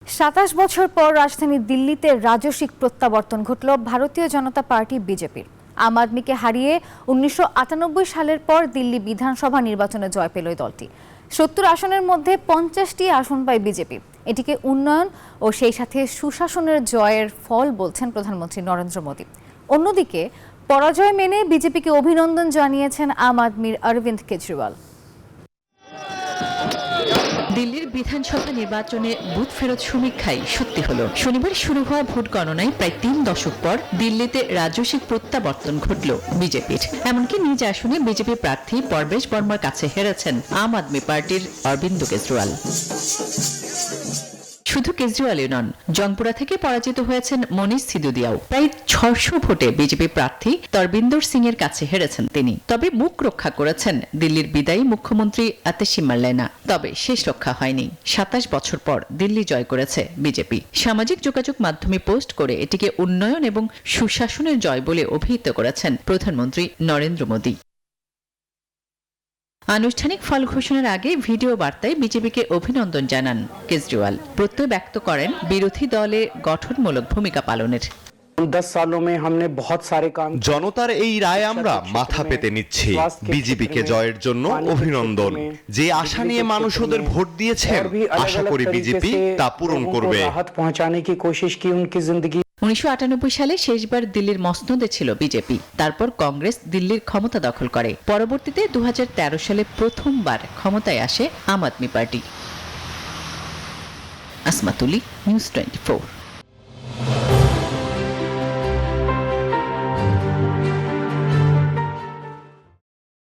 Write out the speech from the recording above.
27 বছর পর রাজধানী দিল্লিতে রাজস্বিক প্রত্যাবর্তন ঘটল ভারতীয় জনতা পার্টি বিজেপির। আম আদমিকে হারিয়ে 1998 সালের পর দিল্লি বিধানসভা নির্বাচনে জয় পেল এই দলটি। 70 আসনের মধ্যে 50টি আসন পায় বিজেপি। এটিকে উন্নয়ন ও সেই সাথে সুশাসনের জয়ের ফল বলছেন প্রধানমন্ত্রী নরেন্দ্র মোদী। অন্যদিকে পরাজয় মেনে বিজেপিকে অভিনন্দন জানিয়েছেন আম আদমির অরবিন্দ কেজরিওয়াল। দিল্লির বিধানসভা নির্বাচনে বুথ ফেরত সমীক্ষাই সত্যি হলো। শনিবার শুরু হওয়া ভোট গণনায় প্রায় 3 দশক পর দিল্লিতে রাজস্বিক প্রত্যাবর্তন ঘটল বিজেপির। এমনকি নিজ আসনে বিজেপি প্রার্থী পরবেশ বর্মার কাছে হেরেছেন আম আদমি পার্টির অরবিন্দ কেজরিওয়াল। শুধু কেজরিওয়ালই নন, জংপুরা থেকে পরাজিত হয়েছেন মনীষ সিদুদিয়াও। প্রায় 600 ভোটে বিজেপি প্রার্থী তরবিন্দর সিং এর কাছে হেরেছেন তিনি। তবে মুখ রক্ষা করেছেন দিল্লির বিদায়ী মুখ্যমন্ত্রী আতিশি মার্লেনা। তবে শেষ রক্ষা হয়নি। 27 বছর পর দিল্লি জয় করেছে বিজেপি। সামাজিক যোগাযোগ মাধ্যমে পোস্ট করে এটিকে উন্নয়ন এবং সুশাসনের জয় বলে অভিহিত করেছেন প্রধানমন্ত্রী নরেন্দ্র মোদী। আনুষ্ঠানিক ফল ঘোষণার আগে ভিডিও বার্তায় বিজেপিকে অভিনন্দন জানান কেজরিওয়াল। প্রত্যয় ব্যক্ত করেন বিরোধী দলে গঠনমূলক ভূমিকা পালনের। 10 सालों में हमने बहुत सारे काम। জনতার এই রায় আমরা মাথা পেতে নিচ্ছি। বিজেপিকে জয়ের জন্য অভিনন্দন। যে আশা নিয়ে মানুষ ওদের ভোট দিয়েছেন, আশা করি বিজেপি তা পূরণ করবে। 1998 সালে শেষবার দিল্লির মসনদে ছিল বিজেপি। তারপর কংগ্রেস দিল্লির ক্ষমতা দখল করে। পরবর্তীতে 2013 সালে প্রথমবার ক্ষমতায় আসে আম আদমি পার্টি। আসমাতুলি, নিউজ 24।